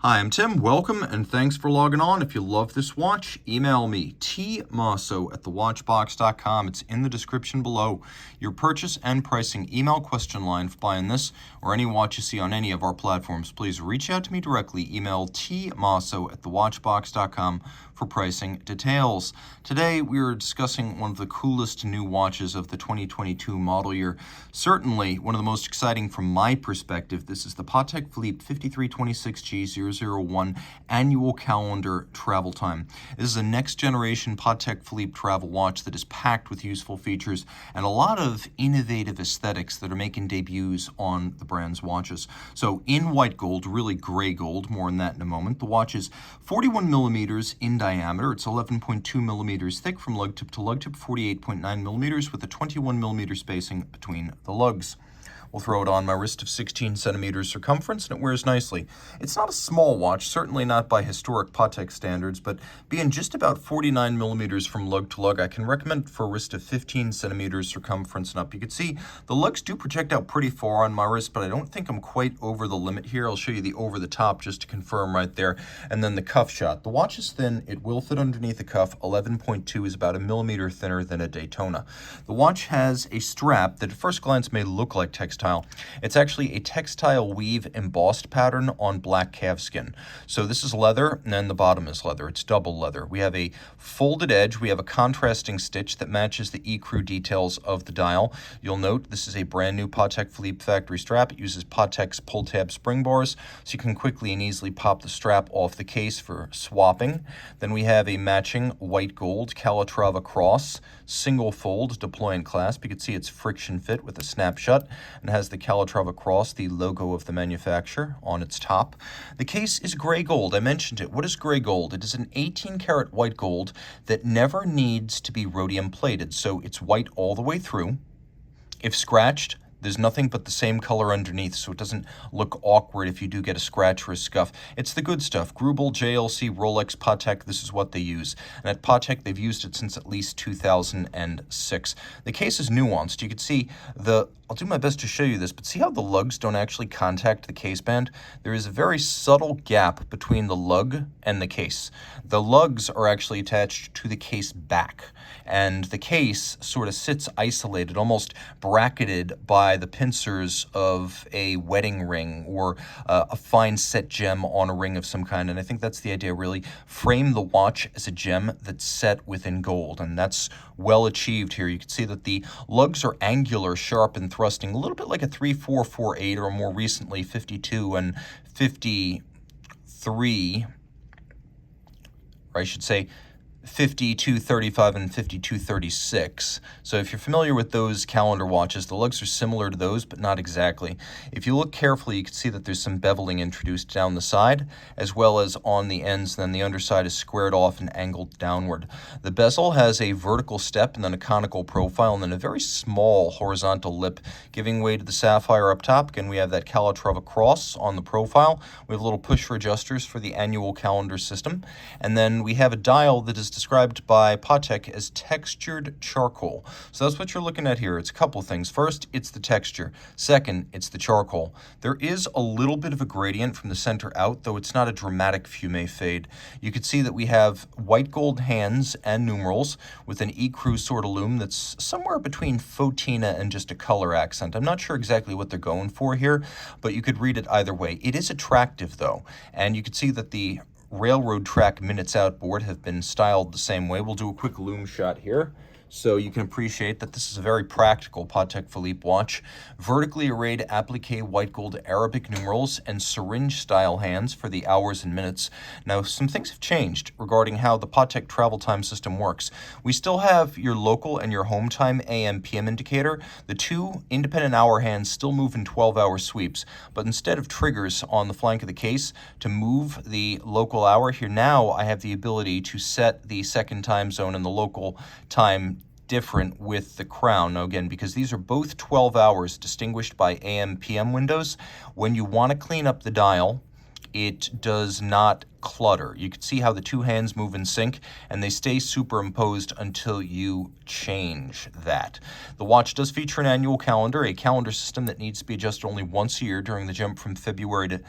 Hi, I'm Tim. Welcome and thanks for logging on. If you love this watch, email me, tmosso@thewatchbox.com. It's in the description below. Your purchase and pricing email question line for buying this or any watch you see on any of our platforms. Please reach out to me directly. Email tmosso@thewatchbox.com for pricing details. Today we are discussing one of the coolest new watches of the 2022 model year. Certainly one of the most exciting from my perspective. This is the Patek Philippe 5326G-001 annual calendar travel time. This is a next generation Patek Philippe travel watch that is packed with useful features and a lot of innovative aesthetics that are making debuts on the brand's watches. So in white gold, really gray gold, more on that in a moment. The watch is 41 millimeters in diameter. It's 11.2 millimeters thick from lug tip to lug tip, 48.9 millimeters with a 21 millimeter spacing between the lugs. We'll throw it on my wrist of 16 centimeters circumference, and it wears nicely. It's not a small watch, certainly not by historic Patek standards, but being just about 49 millimeters from lug to lug, I can recommend it for a wrist of 15 centimeters circumference and up. You can see the lugs do project out pretty far on my wrist, but I don't think I'm quite over the limit here. I'll show you the over the top just to confirm right there. And then the cuff shot. The watch is thin. It will fit underneath the cuff. 11.2 is about a millimeter thinner than a Daytona. The watch has a strap that at first glance may look like textile. It's actually a textile weave embossed pattern on black calfskin. So this is leather, and then the bottom is leather. It's double leather. We have a folded edge. We have a contrasting stitch that matches the ecru details of the dial. You'll note this is a brand new Patek Philippe factory strap. It uses Patek's pull tab spring bars, so you can quickly and easily pop the strap off the case for swapping. Then we have a matching white gold Calatrava cross, single fold deploy and clasp. You can see it's friction fit with a snap shut and has the Calatrava cross, the logo of the manufacturer, on its top. The case is gray gold. I mentioned it. What is gray gold? It is an 18-karat white gold that never needs to be rhodium plated, so it's white all the way through. If scratched, there's nothing but the same color underneath, so it doesn't look awkward if you do get a scratch or a scuff. It's the good stuff. Grubel, JLC, Rolex, Patek, this is what they use. And at Patek, they've used it since at least 2006. The case is nuanced. You can see I'll do my best to show you this, but see how the lugs don't actually contact the case band? There is a very subtle gap between the lug and the case. The lugs are actually attached to the case back, and the case sort of sits isolated, almost bracketed by the pincers of a wedding ring or a fine set gem on a ring of some kind. And I think that's the idea, really. Frame the watch as a gem that's set within gold, and that's well achieved here. You can see that the lugs are angular, sharp, and thrusting, a little bit like a 3448 or more recently 52 and 53, or I should say 5235 and 5236. So if you're familiar with those calendar watches, the lugs are similar to those, but not exactly. If you look carefully, you can see that there's some beveling introduced down the side, as well as on the ends, and then the underside is squared off and angled downward. The bezel has a vertical step and then a conical profile, and then a very small horizontal lip giving way to the sapphire up top. Again, we have that Calatrava cross on the profile. We have little pusher adjusters for the annual calendar system. And then we have a dial that is described by Patek as textured charcoal. So that's what you're looking at here. It's a couple things. First, it's the texture. Second, it's the charcoal. There is a little bit of a gradient from the center out, though it's not a dramatic fume fade. You can see that we have white gold hands and numerals with an ecru sort of lume that's somewhere between Fotina and just a color accent. I'm not sure exactly what they're going for here, but you could read it either way. It is attractive, though, and you can see that the railroad track minutes outboard have been styled the same way. We'll do a quick loom shot here so you can appreciate that this is a very practical Patek Philippe watch. Vertically arrayed applique white gold Arabic numerals and syringe style hands for the hours and minutes. Now, some things have changed regarding how the Patek travel time system works. We still have your local and your home time AM/PM indicator. The two independent hour hands still move in 12-hour sweeps, but instead of triggers on the flank of the case to move the local hour, here now I have the ability to set the second time zone and the local time different with the crown. Now again, because these are both 12 hours distinguished by AM/PM windows, when you want to clean up the dial, it does not clutter. You can see how the two hands move in sync, and they stay superimposed until you change that. The watch does feature an annual calendar, a calendar system that needs to be adjusted only once a year during the jump from February to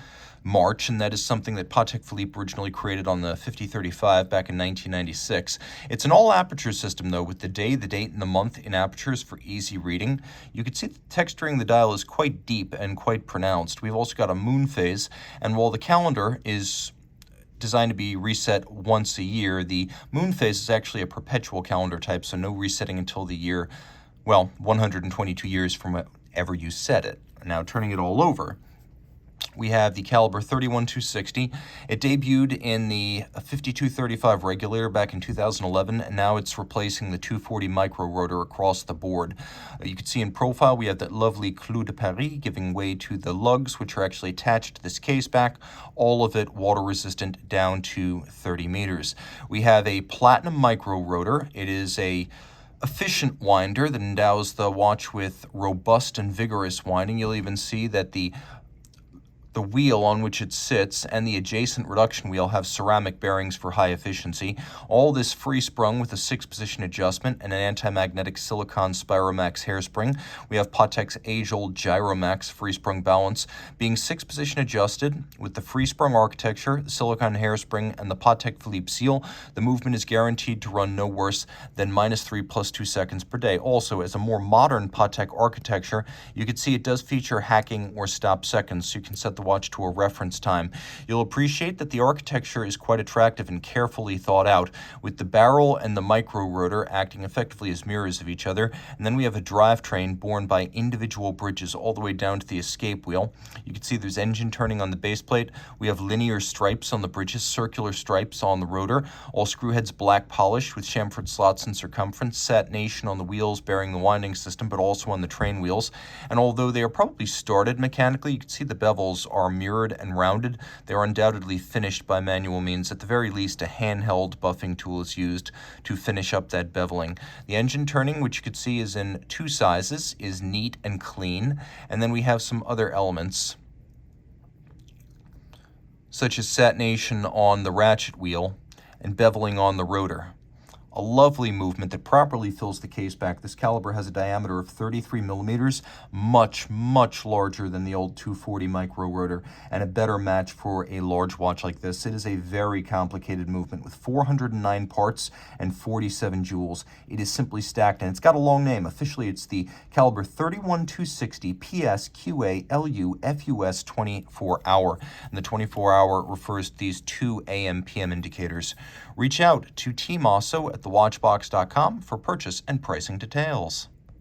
March, and that is something that Patek Philippe originally created on the 5035 back in 1996. It's an all-aperture system, though, with the day, the date, and the month in apertures for easy reading. You can see the texturing the dial is quite deep and quite pronounced. We've also got a moon phase, and while the calendar is designed to be reset once a year, the moon phase is actually a perpetual calendar type, so no resetting until the year, well, 122 years from whenever you set it. Now, turning it all over, we have the caliber 31260. It debuted in the 5235 regulator back in 2011, and now it's replacing the 240 micro rotor across the board. You can see in profile we have that lovely clou de Paris giving way to the lugs, which are actually attached to this case back, all of it water resistant down to 30 meters. We have a platinum micro rotor. It is a efficient winder that endows the watch with robust and vigorous winding. You'll even see that the wheel on which it sits and the adjacent reduction wheel have ceramic bearings for high efficiency. All this free sprung with a 6-position adjustment and an anti-magnetic silicon Spiromax hairspring. We have Patek's age-old Gyromax free sprung balance being 6-position adjusted with the free sprung architecture, the silicon hairspring, and the Patek Philippe seal. The movement is guaranteed to run no worse than -3 + 2 seconds per day. Also, as a more modern Patek architecture, you can see it does feature hacking or stop seconds, so you can set the watch to a reference time. You'll appreciate that the architecture is quite attractive and carefully thought out, with the barrel and the micro rotor acting effectively as mirrors of each other. And then we have a drivetrain borne by individual bridges all the way down to the escape wheel. You can see there's engine turning on the base plate. We have linear stripes on the bridges, circular stripes on the rotor, all screw heads black polished with chamfered slots in circumference, satination on the wheels bearing the winding system, but also on the train wheels. And although they are probably started mechanically, you can see the bevels are mirrored and rounded. They are undoubtedly finished by manual means. At the very least, a handheld buffing tool is used to finish up that beveling. The engine turning, which you can see is in 2 sizes, is neat and clean. And then we have some other elements, such as satination on the ratchet wheel and beveling on the rotor. A lovely movement that properly fills the case back. This caliber has a diameter of 33 millimeters, much, much larger than the old 240 micro rotor, and a better match for a large watch like this. It is a very complicated movement with 409 parts and 47 jewels. It is simply stacked, and it's got a long name. Officially, it's the caliber 31260 PSQA-LU FUS 24-hour, and the 24-hour refers to these 2 AM/PM indicators. Reach out to Team Mosso at thewatchbox.com for purchase and pricing details.